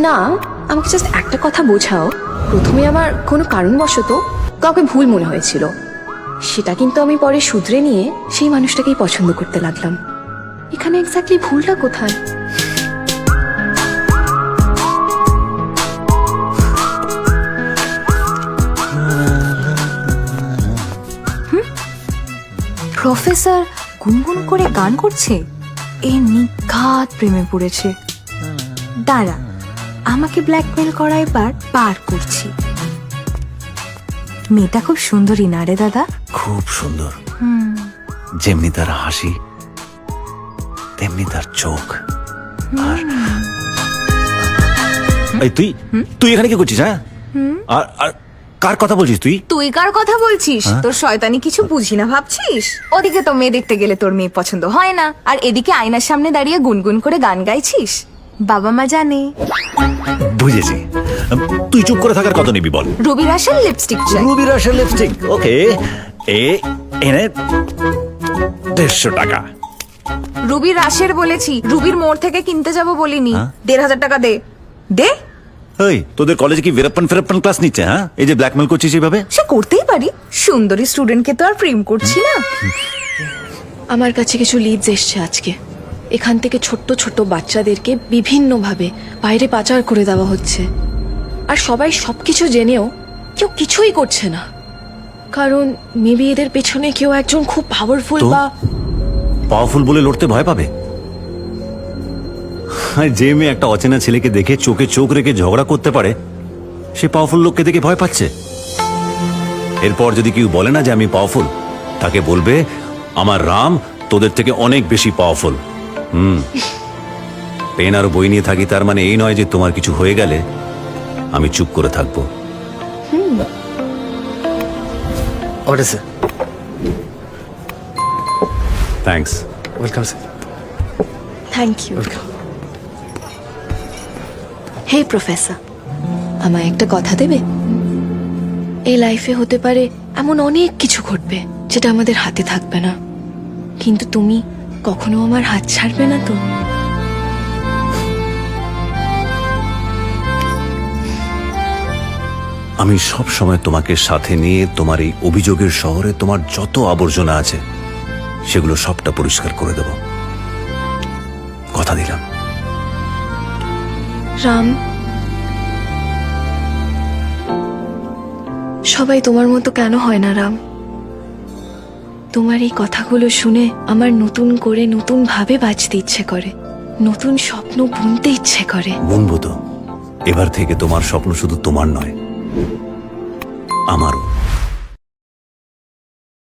না, আমাকে জাস্ট একটা কথা বোঝাও। প্রথমে আমার কোনো কারণবশত কাউকে ভুল মনে হয়েছিল, সেটা কিন্তু আমি পরে শুধরে নিয়ে সেই মানুষটাকেই পছন্দ করতে লাগলাম। এখানে এক্স্যাক্টলি ভুলটা কোথায়? প্রফেসর গুনগুন করে গান করছে, এ নিঘাত প্রেমে পড়েছে। দাঁড়া, আমাকে ব্ল্যাকমেল করা এবার পার করছি। মেয়েটা খুব সুন্দরী না রে দাদা? খুব সুন্দর, যেমনি তার হাসি তেমনি তার চোখ। আর এই তুই তুই এখানে কি করছিস? হ্যাঁ, আর আর কার কথা বলছিস তুই? তুই কার কথা বলছিস? তোর শয়তানি কিছু বুঝি না ভাবছিস? ওদিকে তো মেয়ে দেখতে গেলে তোর মেয়ে পছন্দ হয় না, আর এদিকে আয়নার সামনে দাঁড়িয়ে গুনগুন করে গান গাইছিস। বাবা মা জানে। বুঝেছি, তুই চুপ করে থাকার কত নিবি বল? রুবি রাসেল লিপস্টিক চাই। রুবি রাসেল লিপস্টিক, ওকে, এনে 150 টাকা। রুবি রাসের বলেছি, রুবির মোড় থেকে কিনতে যাব বলিনি। 1500 টাকা দে দে। এই তোদের কলেজে কি ফেরাপ্পান ক্লাস নিচ্ছে? হ্যাঁ, এই যে ব্ল্যাকমেল করছিস এইভাবে? সে করতেই পারি, সুন্দরী স্টুডেন্টকে তো আর প্রেম করছি না। আমার কাছে কিছু লিডস এসছে আজকে। এখান থেকে ছোট্ট ছোট্ট বাচ্চাদেরকে বিভিন্নভাবে বাইরে পাচার করে দেওয়া হচ্ছে, আর সবাই সবকিছু জেনেও কেউ কিছুই করছে না। কারণ মেবি এদের পেছনে কেউ একজন খুব পাওয়ারফুল তো? বা পাওয়ারফুল বলে লড়তে ভয় পাবে? আর যে মেয়ে একটা অচেনা ছেলেকে দেখে চোখে চোখ রেখে ঝগড়া করতে পারে, সে পাওয়ারফুল লোককে দেখে ভয় পাচ্ছে। এরপর যদি কেউ বলে না যে আমি পাওয়ারফুল, তাকে বলবে আমার রাম তোদের থেকে অনেক বেশি পাওয়ারফুল। পেন আর বই নিয়ে থাকি তার মানে এই নয় যে তোমার কিছু হয়ে গেলে আমি চুপ করে থাকবো। Order, sir. Thanks. Welcome, sir. Thank you. Welcome. হে প্রফেসর, আমায় একটা কথা দেবে? এই লাইফে হতে পারে এমন অনেক কিছু ঘটবে যেটা আমাদের হাতে থাকবে না, কিন্তু তুমি কখনো আমার হাত ছাড়বে না তো? আমি সব সময় তোমাকে সাথে নিয়ে তোমার এই অভিযোগের শহরে তোমার যত আবর্জনা আছে সেগুলো সবটা পরিষ্কার করে দেব, কথা দিলাম। রাম, সবাই তোমার মতো কেন হয় না রাম? তোমার এই কথাগুলো শুনে আমার নতুন করে নতুন ভাবে বাঁচতে ইচ্ছে করে, নতুন স্বপ্ন বুনতে ইচ্ছে করে। বুনবো তো। এবার থেকে তোমার স্বপ্ন শুধু তোমার নয়, আমারও।